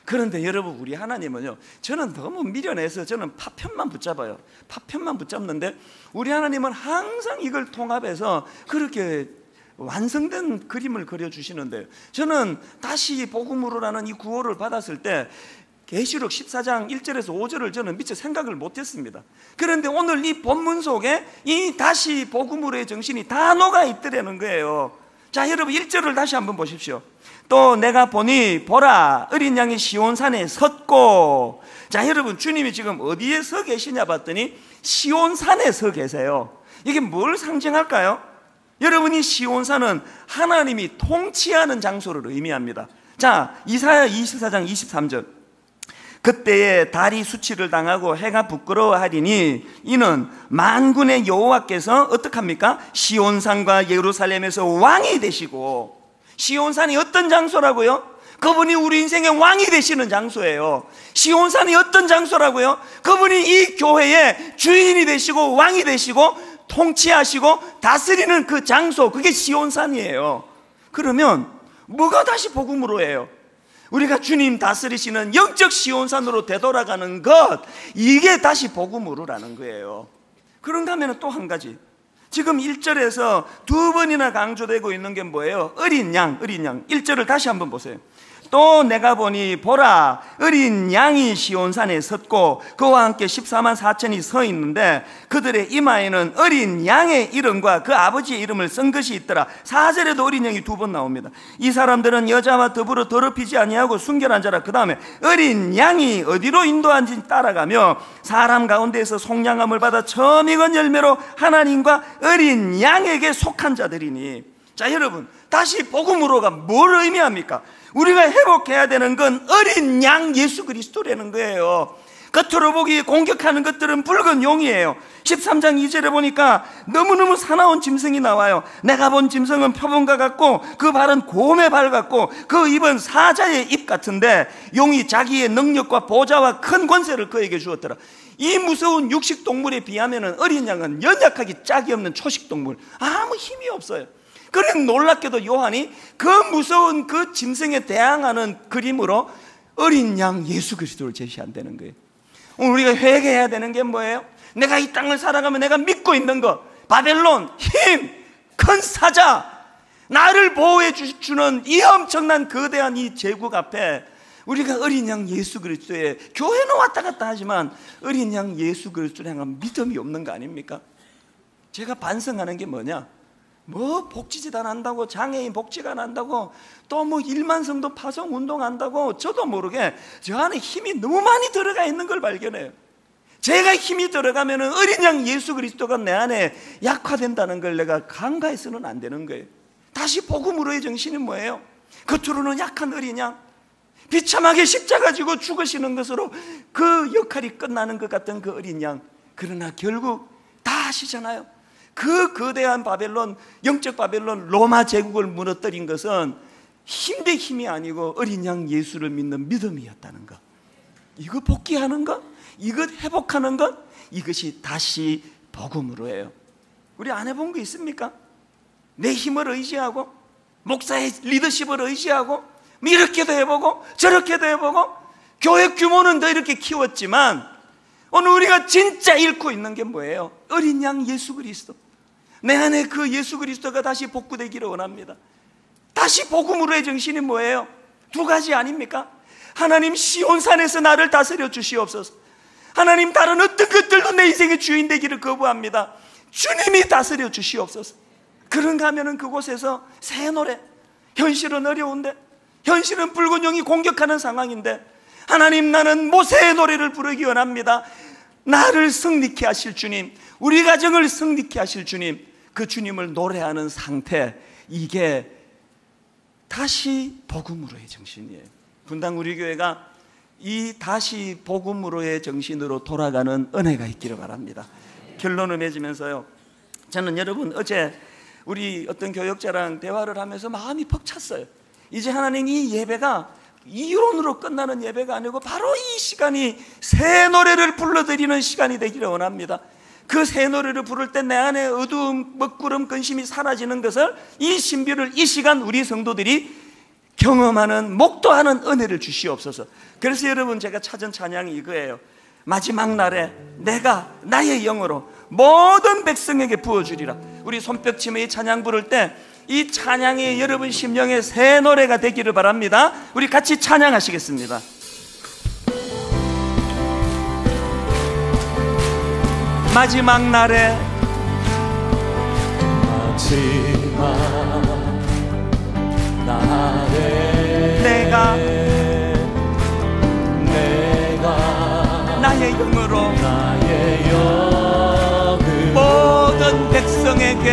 그런데 여러분, 우리 하나님은요, 저는 너무 미련해서 저는 파편만 붙잡아요. 파편만 붙잡는데 우리 하나님은 항상 이걸 통합해서 그렇게 완성된 그림을 그려주시는데요, 저는 다시 복음으로라는 이 구호를 받았을 때 계시록 14장 1절에서 5절을 저는 미처 생각을 못했습니다. 그런데 오늘 이 본문 속에 이 다시 복음으로의 정신이 다 녹아 있더라는 거예요. 자, 여러분 1절을 다시 한번 보십시오. 또 내가 보니 보라, 어린 양이 시온산에 섰고. 자, 여러분, 주님이 지금 어디에 서 계시냐 봤더니 시온산에 서 계세요. 이게 뭘 상징할까요? 여러분이 시온산은 하나님이 통치하는 장소를 의미합니다. 자, 이사야 24장 23절. 그때에 달이 수치를 당하고 해가 부끄러워하리니 이는 만군의 여호와께서 어떡합니까? 시온산과 예루살렘에서 왕이 되시고. 시온산이 어떤 장소라고요? 그분이 우리 인생의 왕이 되시는 장소예요. 시온산이 어떤 장소라고요? 그분이 이 교회의 주인이 되시고 왕이 되시고 통치하시고 다스리는 그 장소, 그게 시온산이에요. 그러면 뭐가 다시 복음으로 해요? 우리가 주님 다스리시는 영적 시온산으로 되돌아가는 것, 이게 다시 복음으로라는 거예요. 그런가 하면 또 한 가지, 지금 1절에서 두 번이나 강조되고 있는 게 뭐예요? 어린 양, 어린 양. 1절을 다시 한번 보세요. 또 내가 보니 보라, 어린 양이 시온산에 섰고 그와 함께 14만 4천이 서 있는데 그들의 이마에는 어린 양의 이름과 그 아버지의 이름을 쓴 것이 있더라. 4절에도 어린 양이 두 번 나옵니다. 이 사람들은 여자와 더불어 더럽히지 아니하고 순결한 자라. 그 다음에 어린 양이 어디로 인도한지 따라가며 사람 가운데에서 속량함을 받아 처음 익은 열매로 하나님과 어린 양에게 속한 자들이니. 자, 여러분, 다시 복음으로가 뭘 의미합니까? 우리가 회복해야 되는 건 어린 양 예수 그리스도라는 거예요. 겉으로 보기 공격하는 것들은 붉은 용이에요. 13장 2절에 보니까 너무너무 사나운 짐승이 나와요. 내가 본 짐승은 표범과 같고 그 발은 곰의 발 같고 그 입은 사자의 입 같은데 용이 자기의 능력과 보좌와 큰 권세를 그에게 주었더라. 이 무서운 육식동물에 비하면 어린 양은 연약하기 짝이 없는 초식동물, 아무 힘이 없어요. 그래 놀랍게도 요한이 그 무서운 그 짐승에 대항하는 그림으로 어린 양 예수 그리스도를 제시한다는 거예요. 오늘 우리가 회개해야 되는 게 뭐예요? 내가 이 땅을 살아가면 내가 믿고 있는 것, 바벨론, 힘, 큰 사자, 나를 보호해 주는 이 엄청난 거대한 이 제국 앞에 우리가 어린 양 예수 그리스도의, 교회는 왔다 갔다 하지만 어린 양 예수 그리스도를 향한 믿음이 없는 거 아닙니까? 제가 반성하는 게 뭐냐? 뭐 복지재단 한다고, 장애인 복지관 한다고, 또 뭐 1만 성도 파송 운동 한다고, 저도 모르게 저 안에 힘이 너무 많이 들어가 있는 걸 발견해요. 제가 힘이 들어가면 어린 양 예수 그리스도가 내 안에 약화된다는 걸 내가 간과해서는 안 되는 거예요. 다시 복음으로의 정신은 뭐예요? 겉으로는 약한 어린 양, 비참하게 십자가 지고 죽으시는 것으로 그 역할이 끝나는 것 같은 그 어린 양, 그러나 결국 다 아시잖아요. 그 거대한 바벨론, 영적 바벨론 로마 제국을 무너뜨린 것은 힘 대 힘이 아니고 어린 양 예수를 믿는 믿음이었다는 것. 이거 복귀하는 것, 이것 회복하는 것, 이것이 다시 복음으로 해요. 우리 안 해본 거 있습니까? 내 힘을 의지하고 목사의 리더십을 의지하고 이렇게도 해보고 저렇게도 해보고 교회 규모는 더 이렇게 키웠지만 오늘 우리가 진짜 잃고 있는 게 뭐예요? 어린 양 예수 그리스도. 내 안에 그 예수 그리스도가 다시 복구되기를 원합니다. 다시 복음으로의 정신이 뭐예요? 두 가지 아닙니까? 하나님 시온산에서 나를 다스려 주시옵소서. 하나님 다른 어떤 것들도 내 인생의 주인 되기를 거부합니다. 주님이 다스려 주시옵소서. 그런가 하면은 그곳에서 새 노래, 현실은 어려운데, 현실은 붉은 용이 공격하는 상황인데, 하나님 나는 모세의 노래를 부르기 원합니다. 나를 승리케 하실 주님, 우리 가정을 승리케 하실 주님, 그 주님을 노래하는 상태, 이게 다시 복음으로의 정신이에요. 분당 우리 교회가 이 다시 복음으로의 정신으로 돌아가는 은혜가 있기를 바랍니다. 결론을 맺으면서요, 저는 여러분 어제 우리 어떤 교역자랑 대화를 하면서 마음이 벅찼어요. 이제 하나님 이 예배가 이론으로 끝나는 예배가 아니고 바로 이 시간이 새 노래를 불러드리는 시간이 되기를 원합니다. 그 새 노래를 부를 때 내 안에 어두움, 먹구름, 근심이 사라지는 것을, 이 신비를 이 시간 우리 성도들이 경험하는, 목도하는 은혜를 주시옵소서. 그래서 여러분 제가 찾은 찬양이 이거예요. 마지막 날에 내가 나의 영으로 모든 백성에게 부어주리라. 우리 손뼉치며 이 찬양 부를 때 이 찬양이 여러분 심령의 새 노래가 되기를 바랍니다. 우리 같이 찬양하시겠습니다. 마지막 날에, 마지막 날에 내가 나의 영으로 모든 백성에게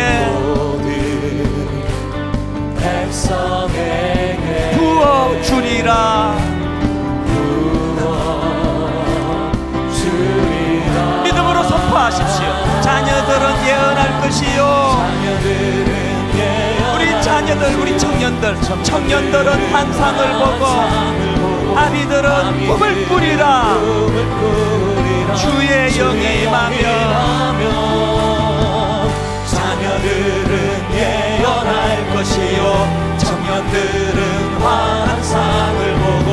부어주리라. 믿음으로 선포하십시오. 자녀들은 예언할 것이요, 우리 자녀들, 우리 청년들은 환상을 보고 아비들은 꿈을 꾸리라. 주의 영이 임하면 자녀들은 예언할 것이요, 청년들은 환상을 보고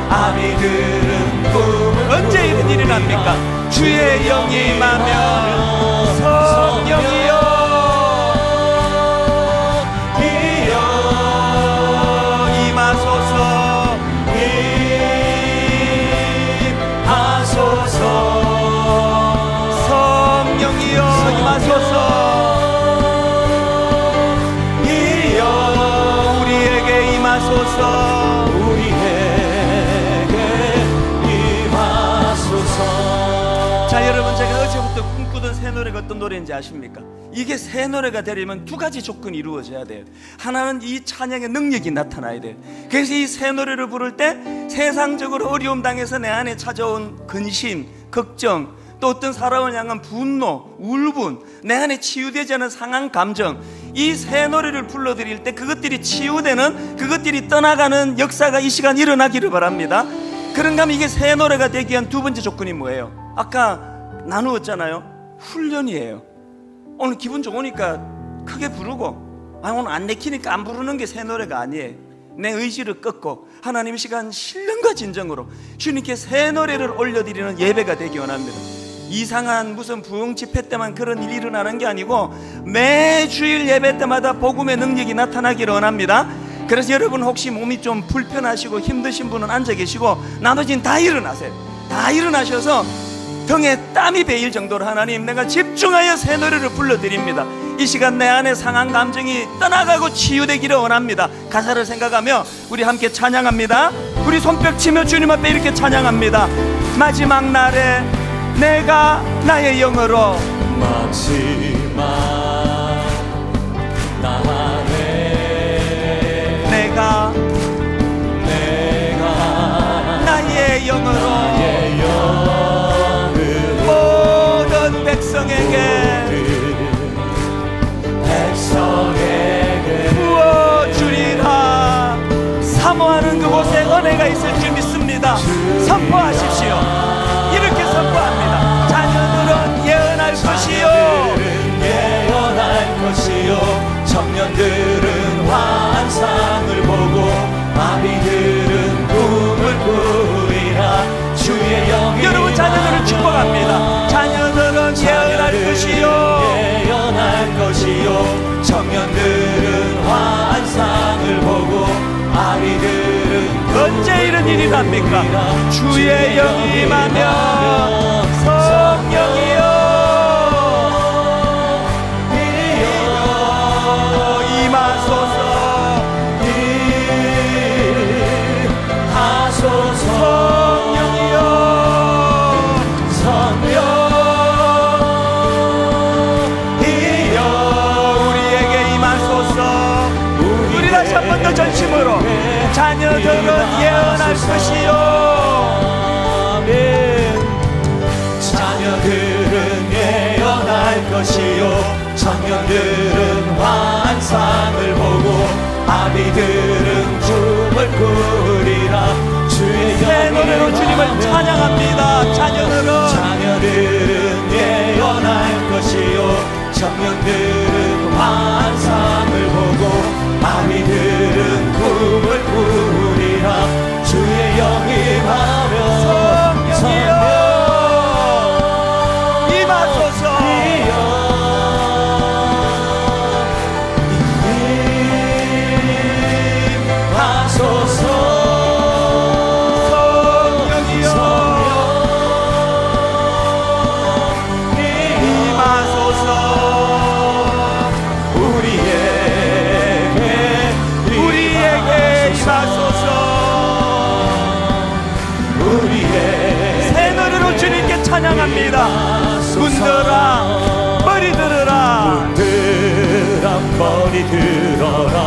아비들은 꿈을. 언제 이런 일이 납니까? 주의 영이 임하면 성령이여 임하소서, 성령이여 임하소서. 우리에게 임하소서. 자, 여러분 제가 어제부터 꿈꾸던 새 노래가 어떤 노래인지 아십니까? 이게 새 노래가 되려면 두 가지 조건이 이루어져야 돼요. 하나는 이 찬양의 능력이 나타나야 돼요. 그래서 이 새 노래를 부를 때 세상적으로 어려움 당해서 내 안에 찾아온 근심, 걱정, 또 어떤 사람을 향한 분노, 울분, 내 안에 치유되지 않은 상한 감정, 이 새 노래를 불러드릴 때 그것들이 치유되는, 그것들이 떠나가는 역사가 이 시간 일어나기를 바랍니다. 그런가 하면 이게 새 노래가 되기 위한 두 번째 조건이 뭐예요? 아까 나누었잖아요. 훈련이에요. 오늘 기분 좋으니까 크게 부르고, 오늘 안 내키니까 안 부르는 게 새 노래가 아니에요. 내 의지를 꺾고 하나님 시간 신령과 진정으로 주님께 새 노래를 올려드리는 예배가 되기 원합니다. 이상한 무슨 부흥 집회 때만 그런 일이 일어나는 게 아니고 매주일 예배 때마다 복음의 능력이 나타나기를 원합니다. 그래서 여러분 혹시 몸이 좀 불편하시고 힘드신 분은 앉아 계시고 나머지는 다 일어나세요. 다 일어나셔서 등에 땀이 배일 정도로 하나님 내가 집중하여 새 노래를 불러드립니다. 이 시간 내 안에 상한 감정이 떠나가고 치유되기를 원합니다. 가사를 생각하며 우리 함께 찬양합니다. 우리 손뼉 치며 주님 앞에 이렇게 찬양합니다. 마지막 날에 내가 나의 영으로, 마지막 날에 내가 나의 영으로 모든 은혜가 있을 줄 믿습니다. 선포하십시오. 이렇게 선포합니다. 자녀들은 예언할 것이요, 예언할 것이요, 청년들은 환상을 보고 아비들은 꿈을 꾸리라. 주의 영이 여러분 자녀들을 축복합니다. 자녀들은 예언할 것이요, 예언할 것이요, 청년들은 환상을 보고 아비들은 언제 이런 일이 납니까? 주의 영이 임하면 성령이여 임하소서. 성령이여 우리에게 임하소서. 우리 다시 한 번 더 전심으로 자녀들은 예언할 것이요, 자녀들은 예언할 것이요, 청년들은 환상을 보고 아비들은 꿈을 꾸리라. 주의 새 노래로 주님을 찬양합니다. 자녀들은 예언할 것이요, 청년들은 환상을 보고 아비들은 꿈을 꾸리라. 주의 영이 임하며 성령이여 임하소서. 찬양합니다. 문들아 머리 들으라. 문들아 머리 들어라.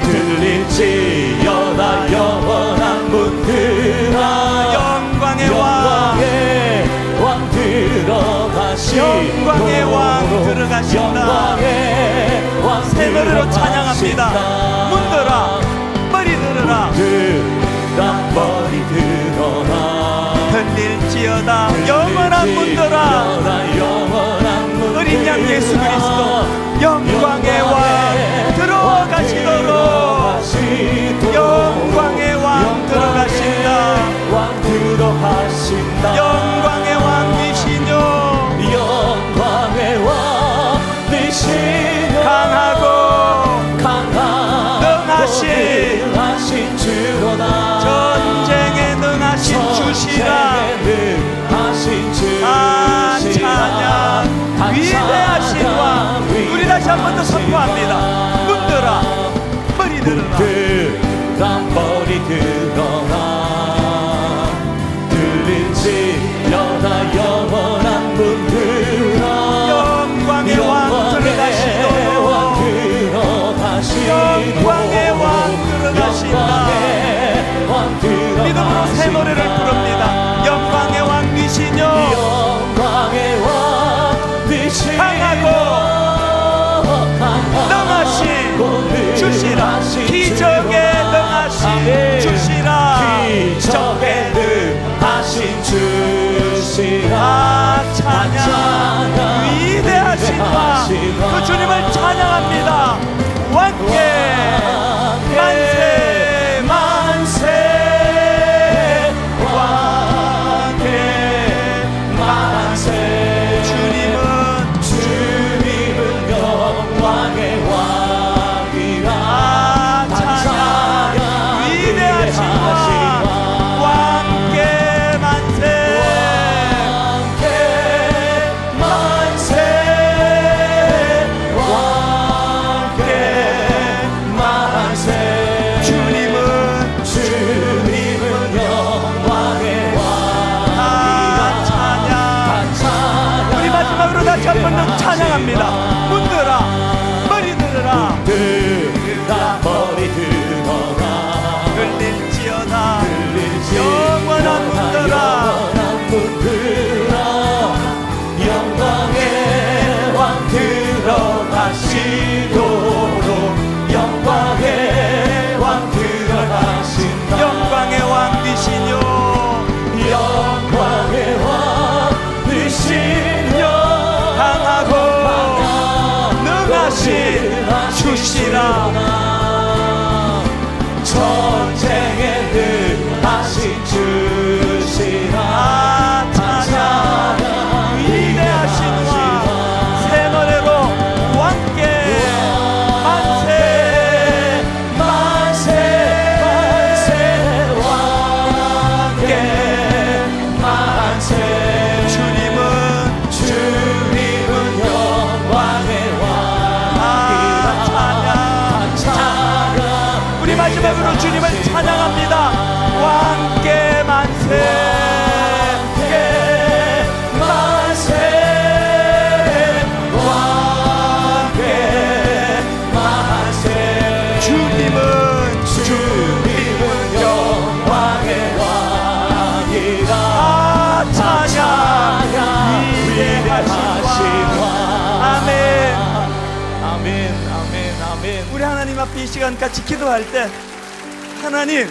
들릴지어다 영원한 문들아. 영광의 왕 들어가신다. 영광의 왕 들어가신다. 새 노래로 찬양합니다. 문들아 머리 들으라. 문들아 머리 들어라. 들릴지어다 영원한 문들아. 어린 양 예수 그리스도 영광의 왕 들어가시도록. 영광의 왕 들어가신다. 영광의 왕 되시뇨. 영광의 왕 되시뇨. 강하고 능하신 주로다. 전쟁에 능하신 주시라. 찬양 위대하신 왕. 우리 다시 한 번 더 선포합니다. 문들아 머리 들으라. 머리 들어라. 들릴지어다 영원한 문들아. 영광의 왕 들어가시도록. 영광의 왕 들어가신다. 믿음으로 새 노래를 부릅니다. 영광의 왕 되시뇨. 강하고 능하신 주시라. 기적에 능하신 주시라. 기적에 능하신 주시라. 찬양 위대하신 왕 그 주님을 찬양합니다. 왕께 만세 만세. 왕께 만세. 주님은 영광의 왕이라. 찬양 위대하신 왕 주시라. 전쟁에 능하신 주시라. 찬양 위대하신 왕 새 노래로 왕께 만세 만세 만세 왕께 만세. 주님은 영광의 왕이라. 찬양. 우리 마지막으로 주님을 찬양합니다. 왕께 만세 우리 하나님 앞에 이 시간 같이 기도할 때 하나님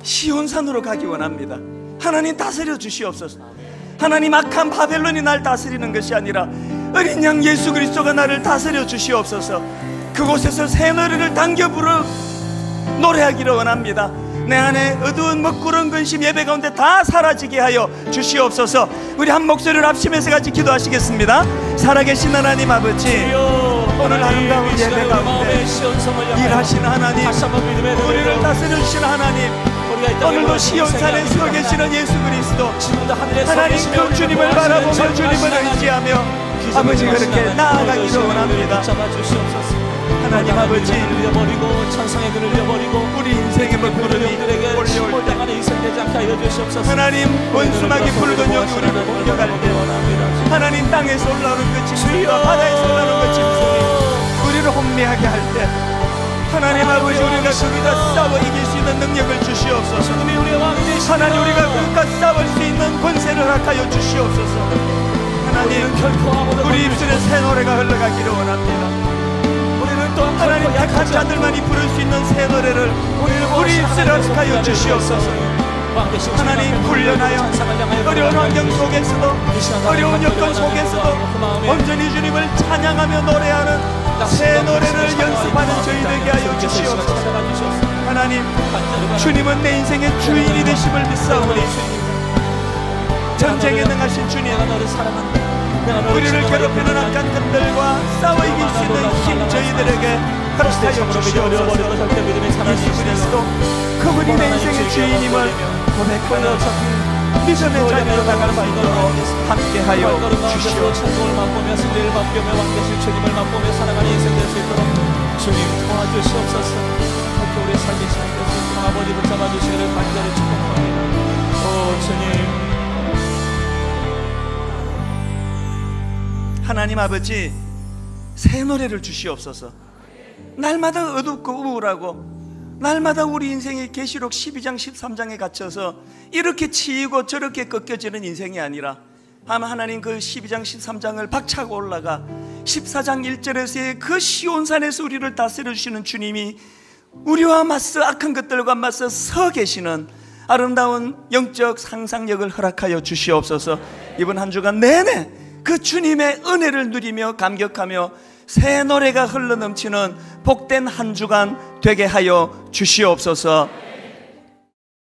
시온산으로 가기 원합니다. 하나님 다스려 주시옵소서. 하나님 악한 바벨론이 날 다스리는 것이 아니라 어린 양 예수 그리스도가 나를 다스려 주시옵소서. 그곳에서 새 노래를 당겨 부르 노래하기를 원합니다. 내 안에 어두운 먹구름 근심 예배 가운데 다 사라지게 하여 주시옵소서. 우리 한 목소리를 합심해서 같이 기도하시겠습니다. 살아계신 하나님 아버지, 오늘 아름다운 예배 가운데 일하신 하나님, 우리를 다스려 주신 하나님, 오늘도 시온산에 서 계시는 예수 그리스도 하나님 그 주님을 바라보며 주님을 의지하며 아버지 그렇게 나아가기를 원합니다. 하나님 아버지, 우리 인생의 먹구름이 몰려올 때 하나님 원수막이 붉은 영이 우리를 공격할 때 하나님 땅에서 올라오는 그 짐승과 바다에서 올라오는 그 짐승이 우리를 혼미하게 할 때 하나님 아버지, 우리가 거기다 싸워 이길 수 있는 능력을 주시옵소서. 하나님 우리가 그것과 싸울 수 있는 권세를 허락하여 주시옵소서. 하나님 우리 입술에 새 노래가 흘러가기를 원합니다. 하나님 택한 자들만이 부를 수 있는 새 노래를 우리 입술에 허락하여 주시옵소서. 하나님 훈련하여 어려운 환경 속에서도 어려운 여건 속에서도 온전히 주님을 찬양하며 노래하는 새 노래를 연습하는 저희 되게 하여 주시옵소서. 하나님 주님은 내 인생의 주인이 되심을 믿사오니 전쟁에 능하신 주님, 우리를 괴롭히는 악한 것들과 싸워 이길 수 있는 힘 저희들에게 허락하여 주시옵소서. 예수 그리스도 그분이 내 인생의 주인임을 고백하여 믿음의 자리로 나갈 수 있도록 함께하여 주시옵소서. 천국을 맛보며 승리를 맛보며 왕되신 주님을 맛보며 살아가는 인생 될 수 있도록 주님 도와주시옵소서. 함께 우리 삶이 시작될 수 있도록 아버지 붙잡아 주시기를 간절히 축복합니다. 오 주님, 하나님 아버지, 새 노래를 주시옵소서. 날마다 어둡고 우울하고 날마다 우리 인생의 계시록 12장 13장에 갇혀서 이렇게 치이고 저렇게 꺾여지는 인생이 아니라 하나님 그 12장 13장을 박차고 올라가 14장 1절에서의 그 시온산에서 우리를 다스려 주시는 주님이 우리와 맞서 악한 것들과 맞서 서 계시는 아름다운 영적 상상력을 허락하여 주시옵소서. 이번 한 주간 내내 그 주님의 은혜를 누리며 감격하며 새 노래가 흘러넘치는 복된 한 주간 되게 하여 주시옵소서.